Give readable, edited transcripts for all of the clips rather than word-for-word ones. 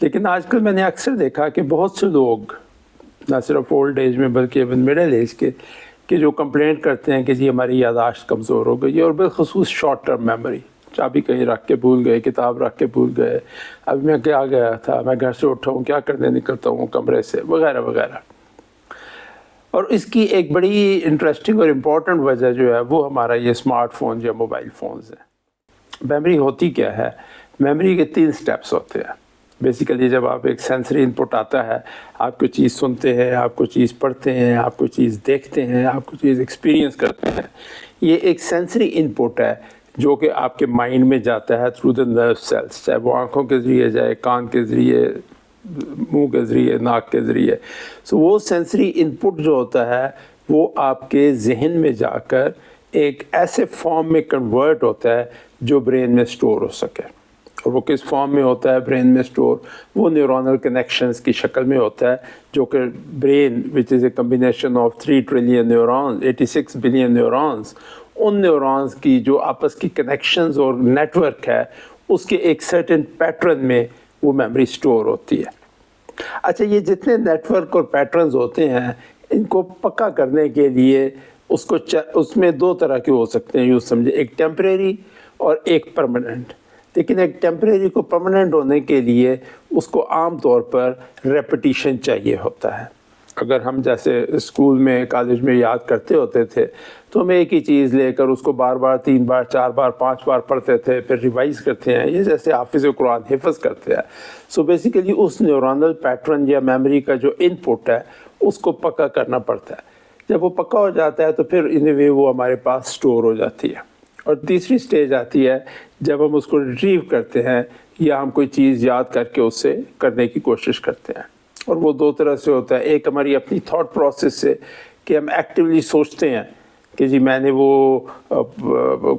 لیکن آج کل میں نے اکثر دیکھا کہ بہت سے لوگ نہ صرف اولڈ ایج میں بلکہ ایون مڈل ایج کے کہ جو کمپلینٹ کرتے ہیں کہ جی ہماری یادداشت کمزور ہو گئی ہے، اور بالخصوص شارٹ ٹرم میموری، چابی کہیں رکھ کے بھول گئے، کتاب رکھ کے بھول گئے، ابھی میں کیا گیا تھا، میں گھر سے اٹھا ہوں، کیا کرنے نکلتا ہوں کمرے سے، وغیرہ وغیرہ۔ اور اس کی ایک بڑی انٹرسٹنگ اور امپورٹنٹ وجہ جو ہے وہ ہمارا یہ اسمارٹ فون یا موبائل فونز ہیں۔ میموری ہوتی کیا ہے؟ میموری کے 3 سٹیپس ہوتے ہیں۔ بیسیکلی جب آپ ایک سینسری انپٹ آتا ہے، آپ کوئی چیز سنتے ہیں، آپ کوئی چیز پڑھتے ہیں، آپ کوئی چیز دیکھتے ہیں، آپ کوئی چیز ایکسپیرینس کرتے ہیں، یہ ایک سینسری انپٹ ہے جو کہ آپ کے مائنڈ میں جاتا ہے تھرو دا نرو سیلس، چاہے وہ آنکھوں کے ذریعے جائے، کان کے ذریعے، منہ کے ذریعے، ناک کے ذریعے۔ سو وہ سینسری انپٹ جو ہوتا ہے وہ آپ کے ذہن میں جا کر ایک ایسے فارم میں کنورٹ ہوتا ہے جو برین میں سٹور ہو سکے۔ اور وہ کس فارم میں ہوتا ہے برین میں سٹور؟ وہ نیورونل کنیکشنز کی شکل میں ہوتا ہے، جو کہ brain which is a combination of 3 trillion neurons, 86 billion neurons, in neurons کی جو آپس کی کنیکشنز اور نیٹ ورک ہے اس کے ایک سرٹن پیٹرن میں وہ میموری سٹور ہوتی ہے۔ اچھا، یہ جتنے نیٹ ورک اور پیٹرنز ہوتے ہیں ان کو پکا کرنے کے لیے اس میں 2 طرح کے ہو سکتے ہیں، یوں سمجھے، ایک ٹیمپریری اور ایک پرماننٹ۔ لیکن ایک ٹیمپریری کو پرماننٹ ہونے کے لیے اس کو عام طور پر ریپیٹیشن چاہیے ہوتا ہے۔ اگر ہم جیسے اسکول میں، کالج میں یاد کرتے ہوتے تھے تو ہم ایک ہی چیز لے کر اس کو بار بار، 3 بار، 4 بار، 5 بار پڑھتے تھے، پھر ریوائز کرتے ہیں، یہ جیسے حافظ قرآن حفظ کرتے ہیں۔ سو بیسیکلی اس نیورونل پیٹرن یا میموری کا جو ان پٹ ہے اس کو پکا کرنا پڑتا ہے۔ جب وہ پکا ہو جاتا ہے تو پھر ان وے وہ ہمارے پاس سٹور ہو جاتی ہے۔ اور تیسری سٹیج آتی ہے جب ہم اس کو ریٹریو کرتے ہیں یا ہم کوئی چیز یاد کر کے اس سے کرنے کی کوشش کرتے ہیں۔ اور وہ 2 طرح سے ہوتا ہے، ایک ہماری اپنی تھاٹ پروسیس سے کہ ہم ایکٹیولی سوچتے ہیں کہ جی میں نے وہ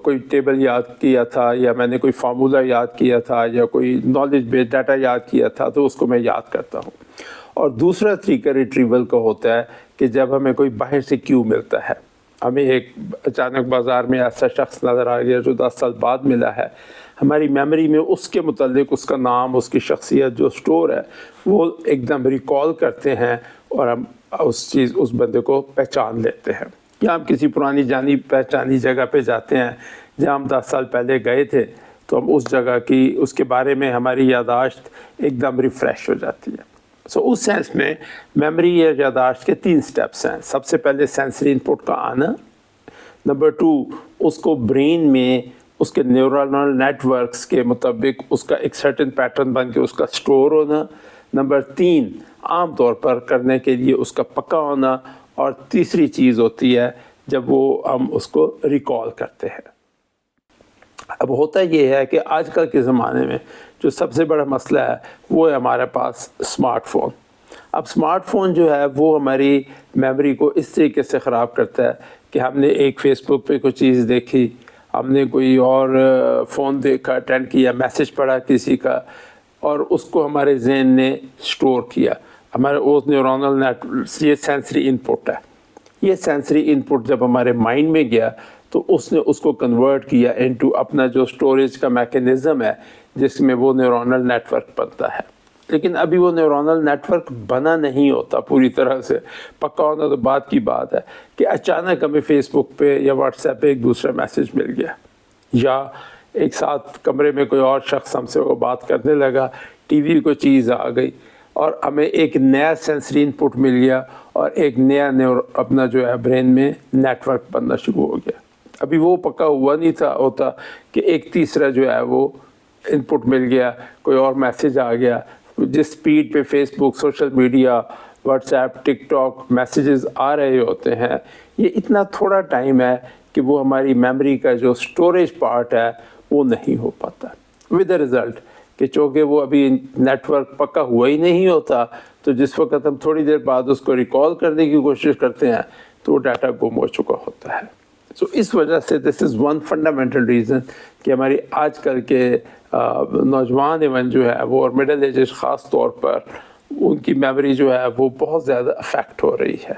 کوئی ٹیبل یاد کیا تھا، یا میں نے کوئی فارمولہ یاد کیا تھا، یا کوئی نالج بیس ڈاٹا یاد کیا تھا تو اس کو میں یاد کرتا ہوں۔ اور دوسرا طریقہ ریٹریول کا ہوتا ہے کہ جب ہمیں کوئی باہر سے کیو ملتا ہے، ہمیں ایک اچانک بازار میں ایسا شخص نظر آ گیا جو 10 سال بعد ملا ہے، ہماری میموری میں اس کے متعلق اس کا نام، اس کی شخصیت جو سٹور ہے وہ ایک دم ریکال کرتے ہیں اور ہم اس بندے کو پہچان لیتے ہیں۔ یا ہم کسی پرانی جانی پہچانی جگہ پہ جاتے ہیں جہاں ہم 10 سال پہلے گئے تھے تو ہم اس جگہ کی، اس کے بارے میں ہماری یادداشت ایک دم ریفریش ہو جاتی ہے۔ سو اس سینس میں میموری یا یادداشت کے 3 سٹیپس ہیں۔ سب سے پہلے سینسری انپٹ کا آنا، نمبر 2 اس کو برین میں اس کے نیورونل نیٹ ورکس کے مطابق اس کا ایک سرٹن پیٹرن بن کے اس کا سٹور ہونا، نمبر 3 عام طور پر کرنے کے لیے اس کا پکا ہونا، اور تیسری چیز ہوتی ہے جب وہ ہم اس کو ریکال کرتے ہیں۔ اب ہوتا یہ ہے کہ آج کل کے زمانے میں جو سب سے بڑا مسئلہ ہے وہ ہے ہمارے پاس اسمارٹ فون۔ اب اسمارٹ فون جو ہے وہ ہماری میموری کو اس طریقے سے خراب کرتا ہے کہ ہم نے ایک فیس بک پہ کوئی چیز دیکھی، ہم نے کوئی اور فون دیکھا، اٹینڈ کیا، میسج پڑھا کسی کا، اور اس کو ہمارے ذہن نے سٹور کیا، ہمارے اس نیورونل نیٹ، یہ سینسری انپٹ ہے۔ یہ سینسری انپٹ جب ہمارے مائنڈ میں گیا تو اس نے اس کو کنورٹ کیا انٹو اپنا جو سٹوریج کا میکینزم ہے جس میں وہ نیورونل نیٹ ورک بنتا ہے۔ لیکن ابھی وہ نیورونل نیٹ ورک بنا نہیں ہوتا پوری طرح سے، پکا ہونا تو بعد کی بات ہے کہ اچانک ہمیں فیس بک پہ یا واٹس ایپ پہ ایک دوسرا میسج مل گیا، یا ایک ساتھ کمرے میں کوئی اور شخص ہم سے وہ بات کرنے لگا، ٹی وی کوئی چیز آ گئی، اور ہمیں ایک نیا سینسری انپٹ مل گیا، اور ایک نیا اپنا جو ہے برین میں نیٹ ورک بننا شروع ہو گیا۔ ابھی وہ پکا ہوا نہیں تھا ہوتا کہ ایک تیسرا جو ہے وہ انپٹ مل گیا، کوئی اور میسج آ گیا۔ جس سپیڈ پہ فیس بک، سوشل میڈیا، واٹس ایپ، ٹک ٹاک میسیجز آ رہے ہوتے ہیں، یہ اتنا تھوڑا ٹائم ہے کہ وہ ہماری میموری کا جو سٹوریج پارٹ ہے وہ نہیں ہو پاتا، ود اے رزلٹ کہ چونکہ وہ ابھی نیٹ ورک پکا ہوا ہی نہیں ہوتا، تو جس وقت ہم تھوڑی دیر بعد اس کو ریکال کرنے کی کوشش کرتے ہیں تو وہ ڈاٹا گم ہو چکا ہوتا ہے۔ سو اس وجہ سے دس از ون فنڈامنٹل ریزن کہ ہماری آج کل کے نوجوان ایون جو ہے وہ، اور مڈل ایجز خاص طور پر، ان کی میموری جو ہے وہ بہت زیادہ افیکٹ ہو رہی ہے۔